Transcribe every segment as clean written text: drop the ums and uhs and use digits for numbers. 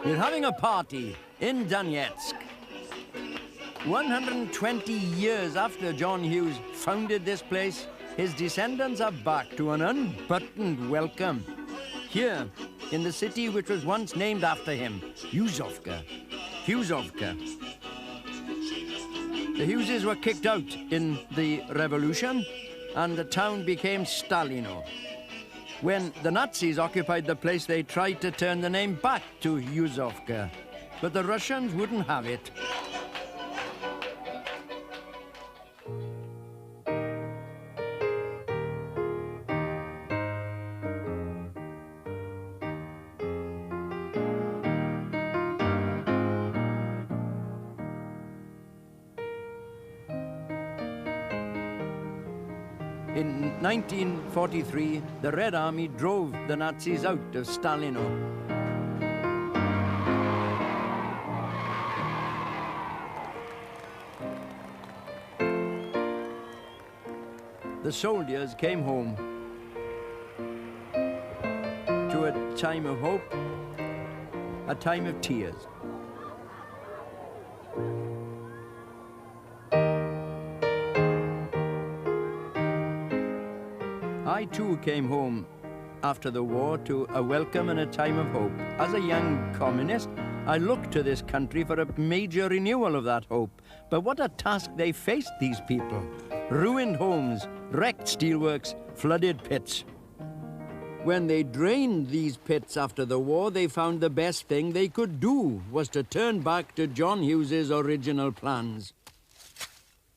We're having a party in Donetsk. 120 years after John Hughes founded this place, his descendants are back to an unbuttoned welcome. Here, in the city which was once named after him, Hughesovka. Hughesovka. The Hugheses were kicked out in the revolution, and the town became Staliно. When the Nazis occupied the place, they tried to turn the name back to Hughesovka, but the Russians wouldn't have it. In 1943, the Red Army drove the Nazis out of Stalino. The soldiers came home to a time of hope, a time of tears. I too came home after the war to a welcome and a time of hope. As a young communist, I looked to this country for a major renewal of that hope. But what a task they faced, these people. Ruined homes, wrecked steelworks, flooded pits. When they drained these pits after the war, they found the best thing they could do was to turn back to John Hughes's original plans.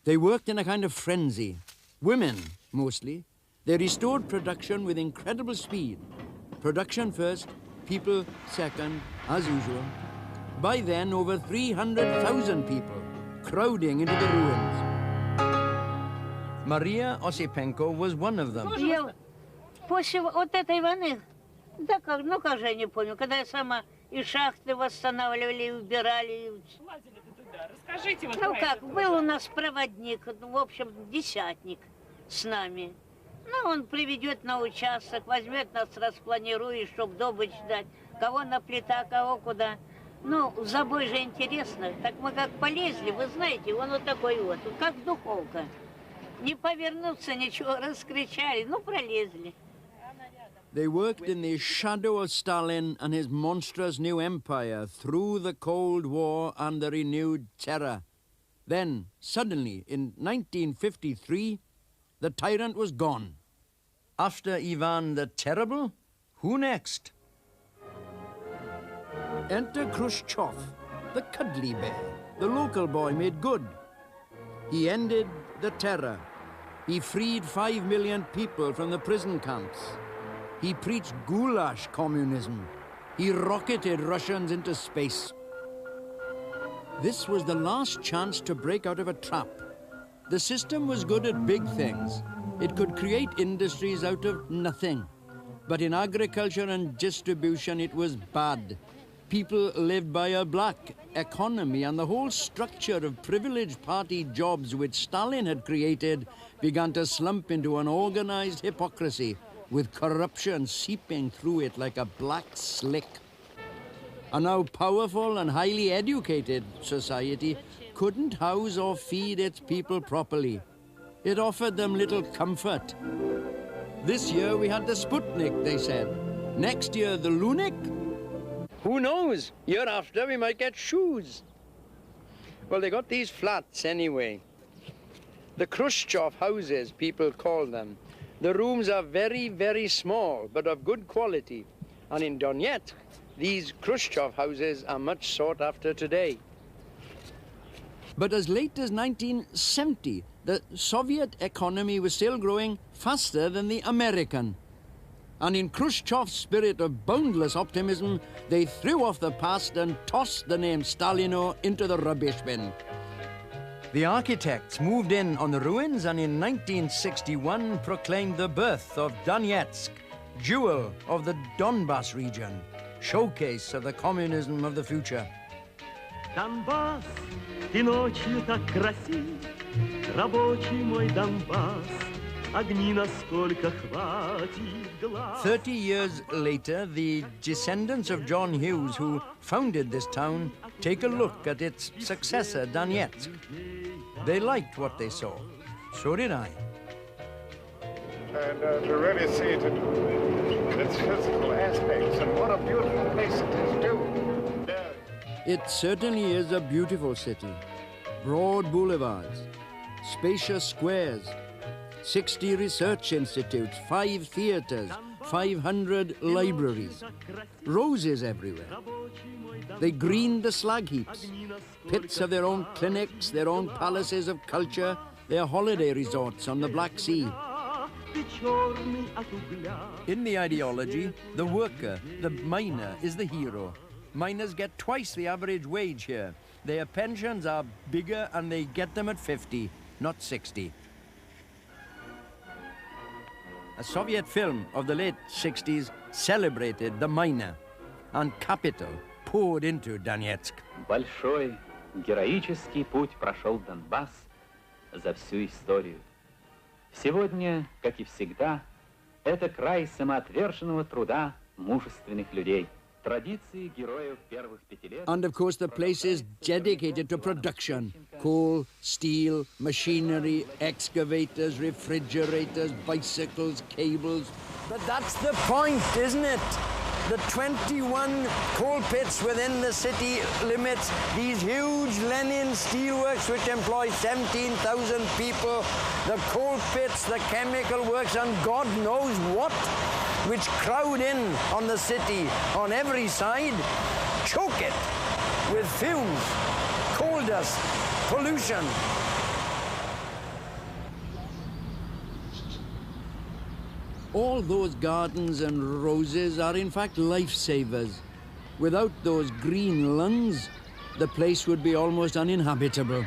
They worked in a kind of frenzy. Women, mostly. They restored production with incredible speed. Production first, people second, as usual. By then, over 300,000 people crowding into the ruins. Maria Osipenko was one of them. После вот этой войны, да как, ну как же я не помню, когда я сама и шахты восстанавливали, и убирали. Лазили-то туда, расскажите вот ну как, был у нас проводник, в общем, десятник с нами. Ну, он приведет на участок, возьмет нас, распланирует, чтобы добычу дать. Кого на плита, кого куда. Ну, забой же интересно. Так мы как полезли, вы знаете, он вот такой вот, как духовка. Не повернуться, ничего, раскричали, ну, пролезли. They worked in the shadow of Stalin and his monstrous new empire through the Cold War and the renewed terror. Then, suddenly, in 1953, the tyrant was gone. After Ivan the Terrible, who next? Enter Khrushchev, the cuddly bear, the local boy made good. He ended the terror. He freed 5 million people from the prison camps. He preached goulash communism. He rocketed Russians into space. This was the last chance to break out of a trap. The system was good at big things. It could create industries out of nothing. But in agriculture and distribution, it was bad. People lived by a black economy, and the whole structure of privileged party jobs which Stalin had created began to slump into an organized hypocrisy, with corruption seeping through it like a black slick. A now powerful and highly educated society couldn't house or feed its people properly. It offered them little comfort. This year we had the Sputnik, they said. Next year the Lunik. Who knows? Year after we might get shoes. Well, they got these flats anyway. The Khrushchev houses, people call them. The rooms are very, very small, but of good quality. And in Donetsk, these Khrushchev houses are much sought after today. But as late as 1970, the Soviet economy was still growing faster than the American. And in Khrushchev's spirit of boundless optimism, they threw off the past and tossed the name Stalino into the rubbish bin. The architects moved in on the ruins and in 1961 proclaimed the birth of Donetsk, jewel of the Donbass region, showcase of the communism of the future. Донбасс, ты ночью так красив, рабочий мой Донбасс, огни насколько хватит глаз. 30 years later, the descendants of John Hughes, who founded this town, take a look at its successor, Donetsk. They liked what they saw. So did I. And to really see its physical aspects, and what a beautiful place it is, too. It certainly is a beautiful city. Broad boulevards, spacious squares, 60 research institutes, 5 theaters, 500 libraries, roses everywhere. They greened the slag heaps, pits of their own clinics, their own palaces of culture, their holiday resorts on the Black Sea. In the ideology, the worker, the miner, is the hero. Miners get twice the average wage here. Their pensions are bigger and they get them at 50, not 60. A Soviet film of the late 60s celebrated the miner, and capital poured into Donetsk. Большой, героический путь прошел Донбасс за всю историю. Сегодня, как и всегда, это край самоотверженного труда мужественных людей. Традиции героев первых 5 лет. And of course the place is dedicated to production. Coal, steel, machinery, excavators, refrigerators, bicycles, cables. But that's the point, isn't it? The 21 coal pits within the city limits, these huge Lenin steelworks which employ 17,000 people, the coal pits, the chemical works, and God knows what, which crowd in on the city on every side, choke it with fumes, coal dust, pollution. All those gardens and roses are in fact lifesavers. Without those green lungs, the place would be almost uninhabitable.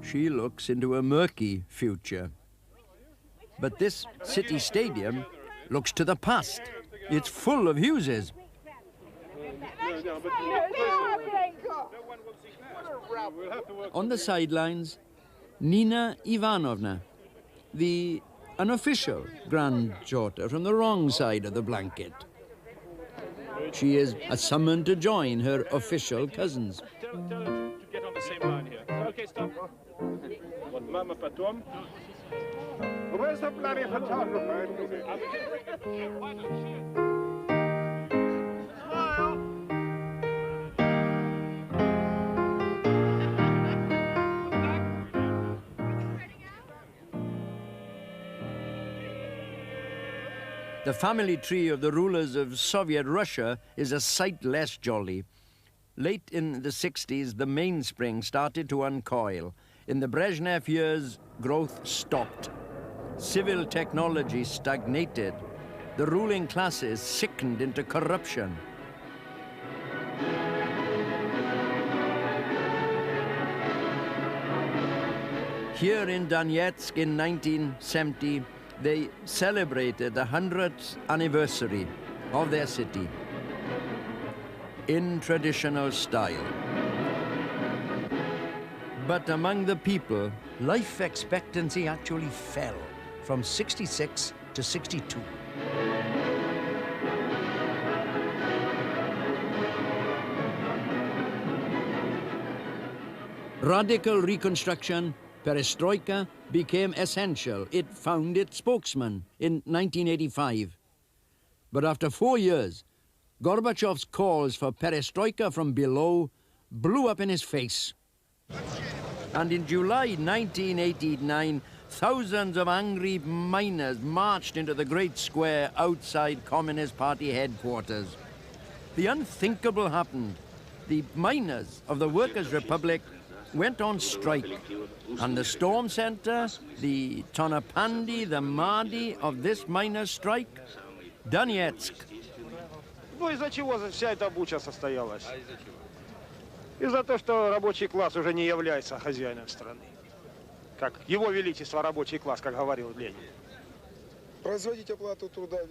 She looks into a murky future. But this city stadium looks to the past. It's full of Hugheses. On the sidelines, Nina Ivanovna, the unofficial granddaughter from the wrong side of the blanket. She is summoned to join her official cousins. Tell her to get on the same line here. Okay, stop. Mama потом. Where's the bloody photographer? The family tree of the rulers of Soviet Russia is a sight less jolly. Late in the 60s, the mainspring started to uncoil. In the Brezhnev years, growth stopped. Civil technology stagnated. The ruling classes sickened into corruption. Here in Donetsk in 1970, they celebrated the 100th anniversary of their city in traditional style. But among the people, life expectancy actually fell from 66 to 62. Radical reconstruction, perestroika, became essential. It found its spokesman in 1985. But after 4 years, Gorbachev's calls for perestroika from below blew up in his face. And in July 1989, thousands of angry miners marched into the great square outside Communist Party headquarters. The unthinkable happened. the miners of the Workers' Republic went on strike. And the storm center, the Tonopandi, the Mahdi of this miners' strike, Donetsk. Ну, из-за чего вся эта буча состоялась? Из-за того, что рабочий класс уже не является хозяином страны. Как его величество рабочий класс, как говорил Ленин.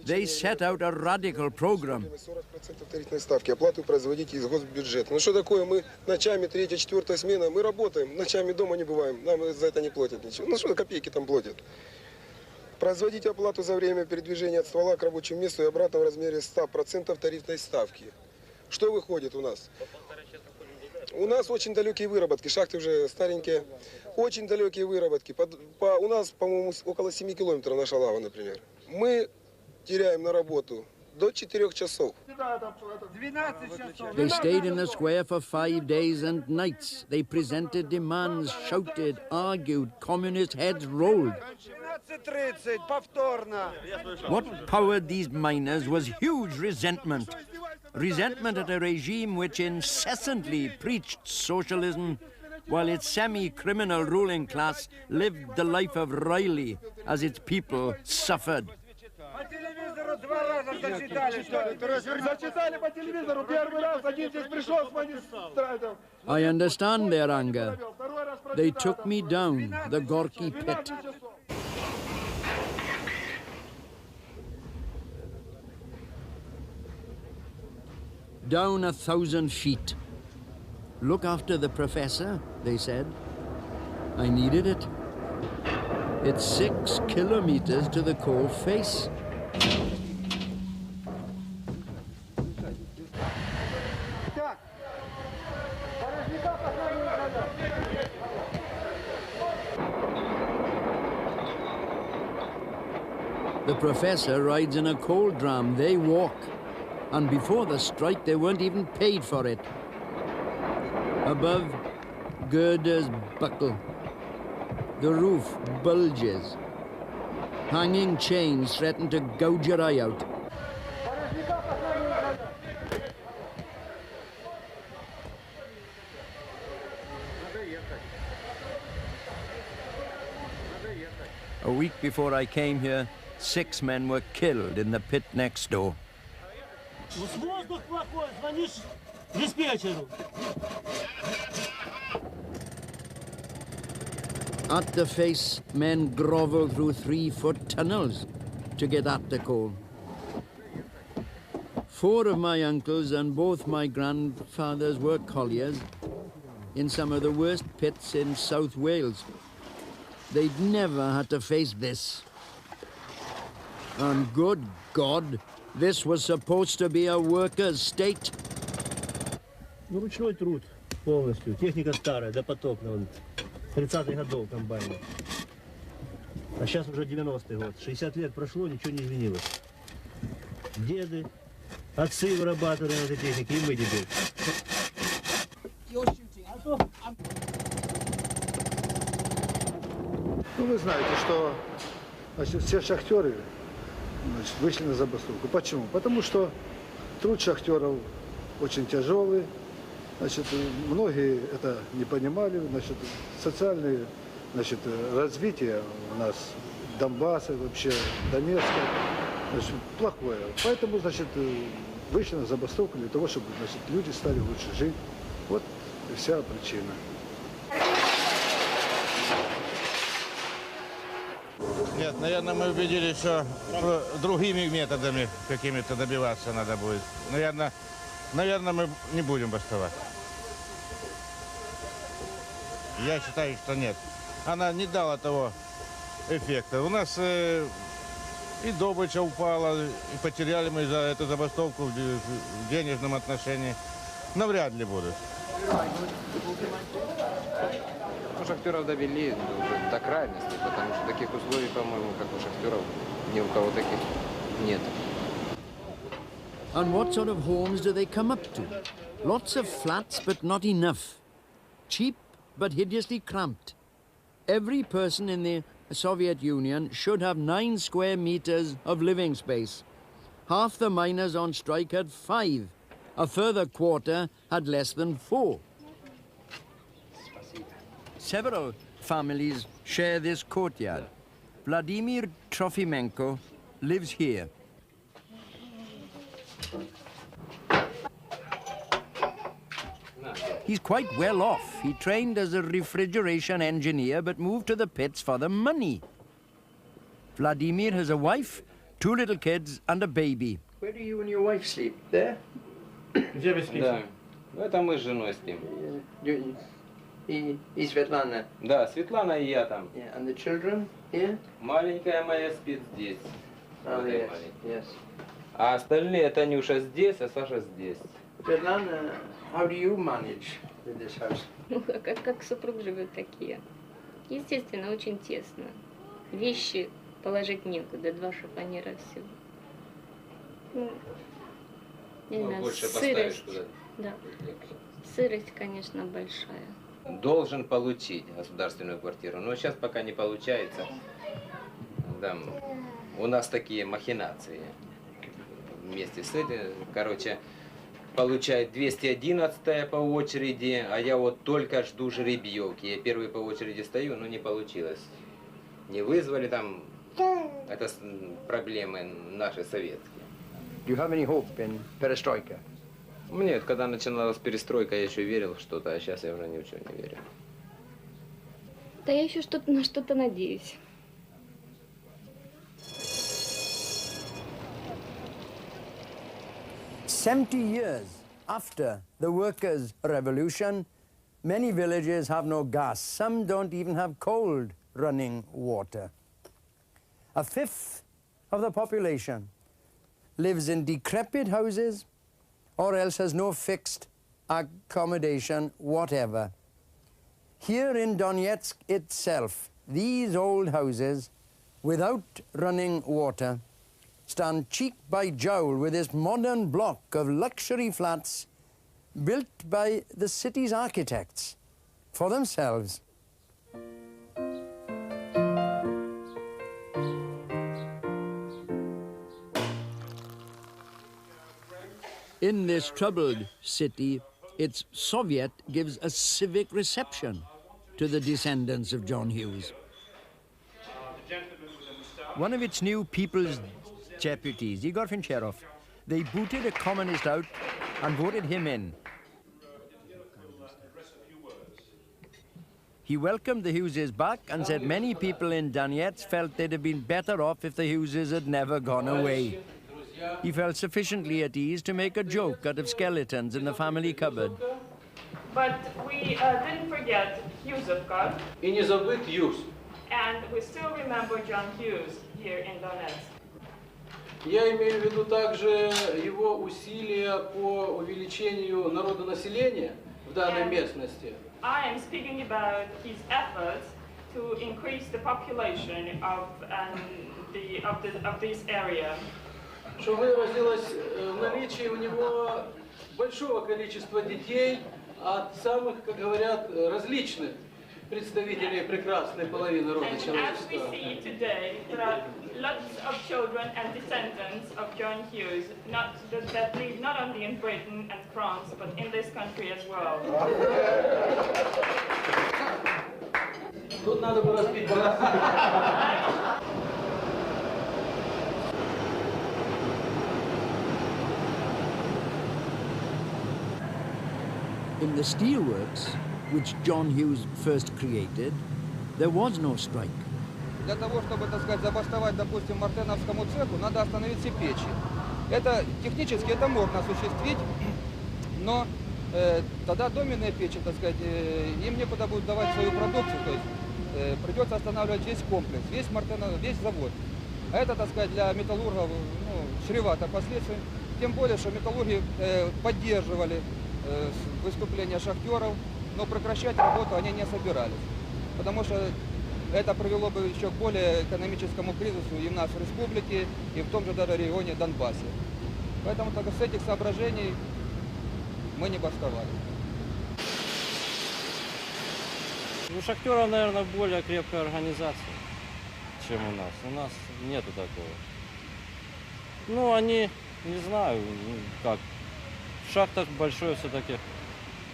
They set out a radical program. 40% тарифной ставки. Оплату производите из госбюджета. Ну что такое? Мы ночами, третья, четвертая смена, мы работаем, ночами дома не бываем. Нам за это не платят ничего. Ну что, копейки там платят. Производите оплату за время передвижения от ствола к рабочему месту и обратно в размере 100% тарифной ставки. Что выходит у нас? У нас очень далекие выработки, шахты уже старенькие. Очень далекие выработки. У нас, по-моему, около 7 километров наша лава, например. Мы теряем на работу до 4 часов. They stayed in the square for 5 days and nights. They presented demands, shouted, argued, communist heads rolled. What powered these miners was huge resentment. Resentment at a regime which incessantly preached socialism, while its semi-criminal ruling class lived the life of Riley as its people suffered. I understand their anger. They took me down the Gorky pit. Down 1,000 feet. Look after the professor, they said. I needed it. It's 6 kilometers to the coal face. The professor rides in a coal drum, they walk. And before the strike, they weren't even paid for it. Above, girders buckle. The roof bulges. Hanging chains threaten to gouge your eye out. A week before I came here, 6 men were killed in the pit next door. Воздух плохой, звонишь диспетчеру. At the face, men grovel through 3-foot tunnels to get at the coal. 4 of my uncles and both my grandfathers were colliers in some of the worst pits in South Wales. They'd never had to face this. And good God, this was supposed to be a workers' state. Ну, ручной труд полностью. Техника старая, допотопная. 30-х годов комбайна. А сейчас уже 90-й год. 60 лет прошло, ничего не изменилось. Деды, отцы вырабатывали на этой технике, и мы теперь. Ну, вы знаете, что значит, все шахтеры вышли на забастовку. Почему? Потому что труд шахтеров очень тяжелый. Значит, многие это не понимали. Значит, социальное развитие у нас Донбасса, вообще Донецка, значит, плохое. Поэтому, значит, вышли на забастовку для того, чтобы, значит, люди стали лучше жить. Вот и вся причина. Нет, наверное, мы убедились, что другими методами какими-то добиваться надо будет. Наверное, мы не будем бастовать. Я считаю, что нет. Она не дала того эффекта. У нас и добыча упала, и потеряли мы за эту забастовку в денежном отношении. Навряд ли будут. Шахтеров довели до крайности, потому что таких условий, по-моему, как у шахтеров, ни у кого таких нет. And what sort of homes do they come up to? Lots of flats, but not enough. Cheap, but hideously cramped. Every person in the Soviet Union should have 9 square meters of living space. Half the miners on strike had 5, A further quarter had less than 4. Several families share this courtyard. Vladimir Trofimenko lives here. He's quite well off. He trained as a refrigeration engineer but moved to the pits for the money. Vladimir has a wife, 2 little kids and a baby. Where do you and your wife sleep? There? Где вы спите? Да. Ну, это мы с женой спим. И Светлана? Да, Светлана и я там. Yeah. And the children here? Маленькая моя спит здесь. Oh, yes, yes. А остальные, Танюша здесь, а Саша здесь. Светлана, how do you manage with this house? Ну, как супруг живет, такие. Естественно, очень тесно. Вещи положить некуда, 2 шифонера всего. Ну, не знаю, больше сырость. туда. Да. Сырость, конечно, большая. Должен получить государственную квартиру, но сейчас пока не получается. Да, у нас такие махинации. Вместе с этим, короче, получает 211-я по очереди, а я вот только жду жеребьевки. Я первый по очереди стою, но не получилось. Не вызвали там, это проблемы наши советские. Do you have any hope in perestroika? Нет, когда начиналась перестройка, я еще верил в что-то, а сейчас я уже ни в чем не верю. Да я еще на что-то надеюсь. "70 years after the workers' revolution, many villages have no gas. Some don't even have cold running water. 1/5 of the population lives in decrepit houses or else has no fixed accommodation whatever. Here in Donetsk itself, these old houses without running water stand cheek by jowl with this modern block of luxury flats built by the city's architects for themselves. In this troubled city, its Soviet gives a civic reception to the descendants of John Hughes. One of its new people's deputies, Igor Fincherov, they booted a communist out and voted him in. He welcomed the Hugheses back and said many people in Donetsk felt they'd have been better off if the Hugheses had never gone away. He felt sufficiently at ease to make a joke out of skeletons in the family cupboard. But we didn't forget Hughesovka. И не забыть Hughes. And we still remember John Hughes here in Donetsk. Я имею в виду также его усилия по увеличению народонаселения в данной местности. I am speaking about his efforts to increase the population of this area. Что выразилось в наличии у него большого количества детей от самых, как говорят, различных представителей прекрасной половины рода человечества. As we see today, there are lots of children and descendants of John Hughes that live not only in Britain and France, but in this country as well. Тут надо было разбить. In the steelworks, which John Hughes first created, there was no strike. Для того, чтобы, так сказать, забастовать, допустим, мартеновскому цеху, надо остановить все печи. Это технически это можно осуществить, но тогда доменные печи, так сказать, им некуда будет давать свою продукцию, то есть придется останавливать весь комплекс, весь завод. А это, так сказать, для металлургов чревато последствиями. Тем более, что металлурги поддерживали выступления шахтеров, но прекращать работу они не собирались, потому что это привело бы еще к более экономическому кризису и в нас в республике, и в том же даже регионе Донбассе. Поэтому только с этих соображений мы не бастовали. У шахтеров, наверное, более крепкая организация, чем у нас. У нас нету такого. Ну, они, не знаю, как, В шахтах большое все-таки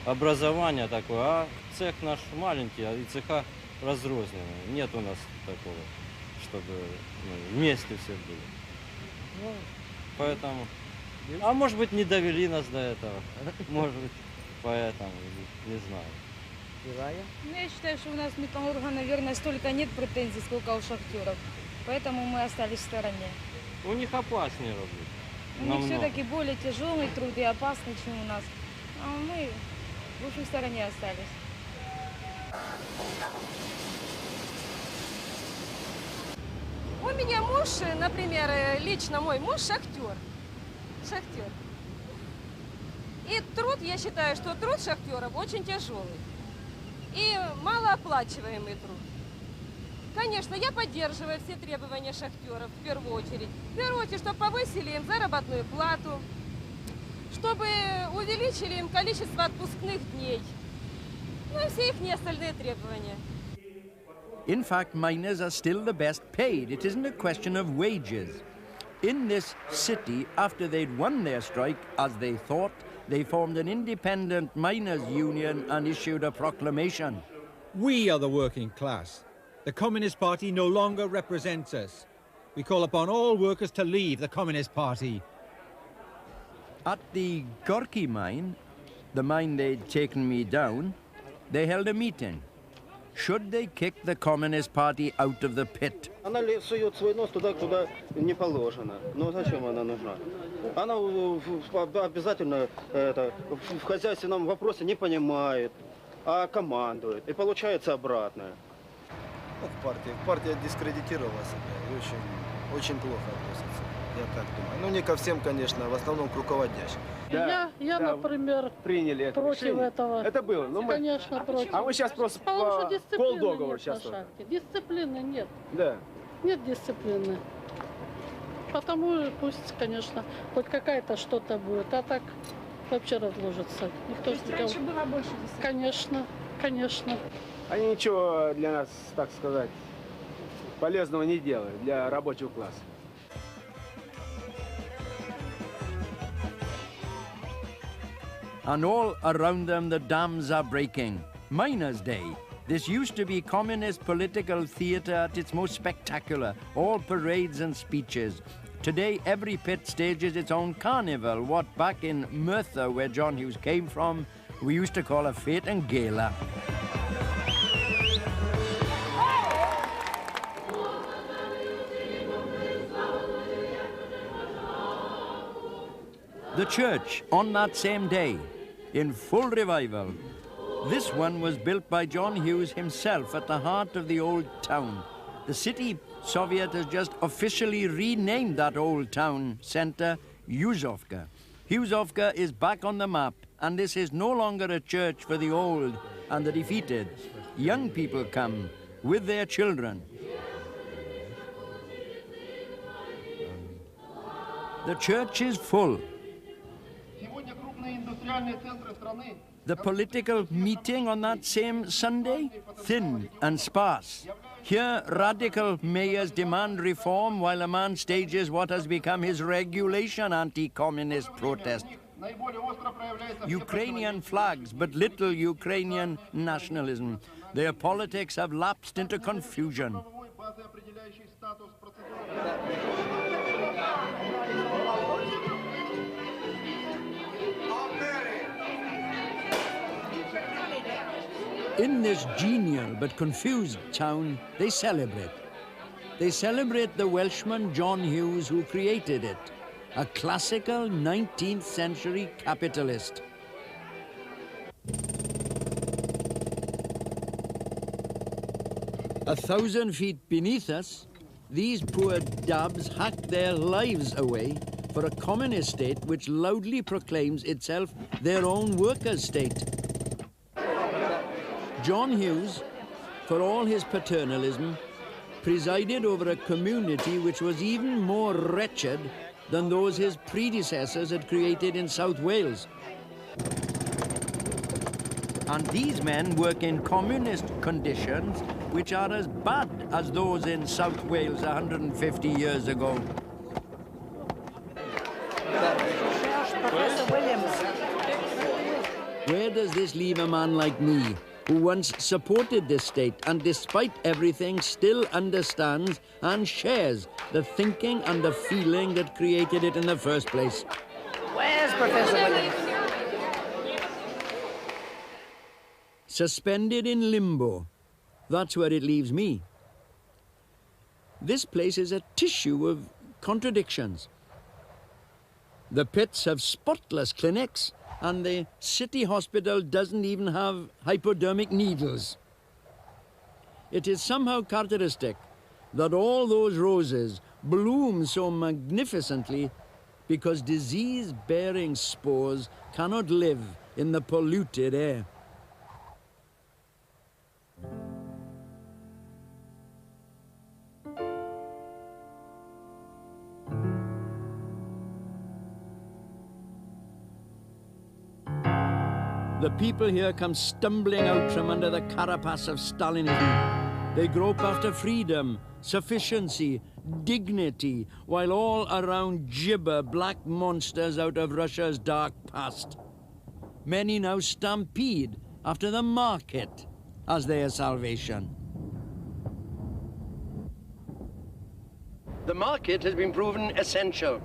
образование такое, а цех наш маленький, а и цеха разрозненные. Нет у нас такого, чтобы вместе все были. Ну, поэтому... А может быть, не довели нас до этого. Может быть, поэтому, не знаю. Ну, я считаю, что у нас металлурга, наверное, столько нет претензий, сколько у шахтеров. Поэтому мы остались в стороне. У них опаснее работать. У них все-таки более тяжелый труд и опасный, чем у нас. А мы в общем в стороне остались. У меня муж, например, лично мой муж шахтер. Шахтер. И труд, я считаю, что труд шахтеров очень тяжелый. И малооплачиваемый труд. Конечно, я поддерживаю все требования шахтеров в первую очередь. В первую очередь, чтобы повысили им заработную плату, чтобы увеличили им количество отпускных дней. Ну и все их остальные требования. In fact, miners are still the best paid. It isn't a question of wages. In this city, after they'd won their strike, as they thought, they formed an independent miners' union and issued a proclamation. We are the working class. The Communist Party no longer represents us. We call upon all workers to leave the Communist Party. At the Gorky mine, the mine they'd taken me down, they held a meeting. Should they kick the Communist Party out of the pit? Она сует свой нос туда, куда не положено. Но зачем она нужна? Она обязательно в хозяйственном вопросе не понимает, а командует. И получается обратное. Партия дискредитировала себя и очень плохо относится, я так думаю. Ну, не ко всем, конечно, в основном к руководящим. Да, я например, приняли это против решение. этого. Это было, но мы... Конечно, против. А мы сейчас просто по полдоговору сейчас. Дисциплины нет. Да. Нет дисциплины. Потому пусть, конечно, хоть какая-то что-то будет, а так вообще разложится. Никто Раньше было больше дисциплины? Конечно, конечно. Они ничего для нас, так сказать, полезного не делают, для рабочего класса. And all around them the dams are breaking. Miners' Day. This used to be communist political theatre at its most spectacular, all parades and speeches. Today every pit stages its own carnival, what back in Merthyr, where John Hughes came from, we used to call a fete and gala. The church on that same day, in full revival. This one was built by John Hughes himself at the heart of the old town. The city Soviet has just officially renamed that old town centre Hughesovka. Hughesovka is back on the map, and this is no longer a church for the old and the defeated. Young people come with their children. The church is full. The political meeting on that same Sunday? Thin and sparse. Here, radical mayors demand reform while a man stages what has become his regulation anti-communist protest. Ukrainian flags, but little Ukrainian nationalism. Their politics have lapsed into confusion. In this genial but confused town, they celebrate. They celebrate the Welshman John Hughes who created it, a classical 19th century capitalist. A 1,000 feet beneath us, these poor dabs hack their lives away for a communist state which loudly proclaims itself their own workers' state. John Hughes, for all his paternalism, presided over a community which was even more wretched than those his predecessors had created in South Wales. And these men work in communist conditions which are as bad as those in South Wales 150 years ago. Professor Williams. Where does this leave a man like me, who once supported this state and despite everything still understands and shares the thinking and the feeling that created it in the first place? Where's Professor Williams? Suspended in limbo. That's where it leaves me. This place is a tissue of contradictions. The pits have spotless clinics, and the city hospital doesn't even have hypodermic needles. It is somehow characteristic that all those roses bloom so magnificently because disease-bearing spores cannot live in the polluted air. The people here come stumbling out from under the carapace of Stalinism. They grope after freedom, sufficiency, dignity, while all around gibber black monsters out of Russia's dark past. Many now stampede after the market as their salvation. The market has been proven essential,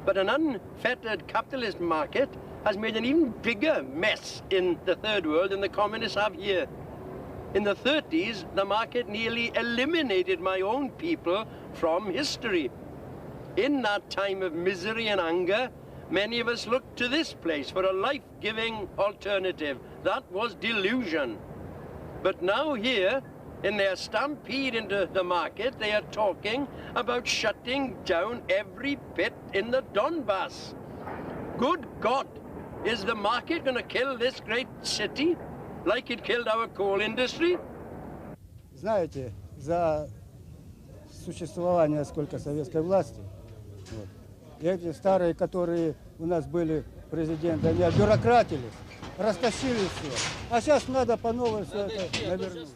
but an unfettered capitalist market has made an even bigger mess in the third world than the communists have here. In the 30s, the market nearly eliminated my own people from history. In that time of misery and anger, many of us looked to this place for a life-giving alternative. That was delusion. But now here, in their stampede into the market, they are talking about shutting down every pit in the Donbass. Good God! Is the market going to kill this great city like it killed our coal industry? Знаете, за существование сколько советской власти, вот, эти старые, которые у нас были президенты, они обюрократились, растащили все. А сейчас надо по новой все это навернуть.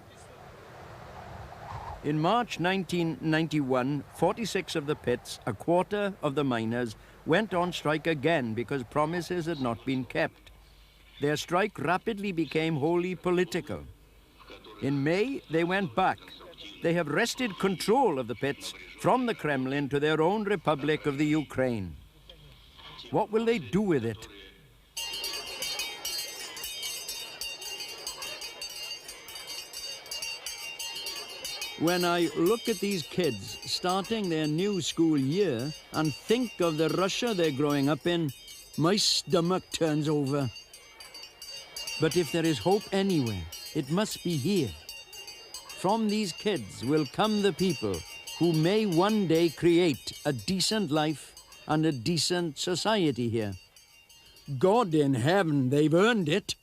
In March 1991, 46 of the pits, a quarter of the miners, went on strike again because promises had not been kept. Their strike rapidly became wholly political. In May, they went back. They have wrested control of the pits from the Kremlin to their own Republic of the Ukraine. What will they do with it? When I look at these kids starting their new school year and think of the Russia they're growing up in, my stomach turns over. But if there is hope anywhere, it must be here. From these kids will come the people who may one day create a decent life and a decent society here. God in heaven, they've earned it.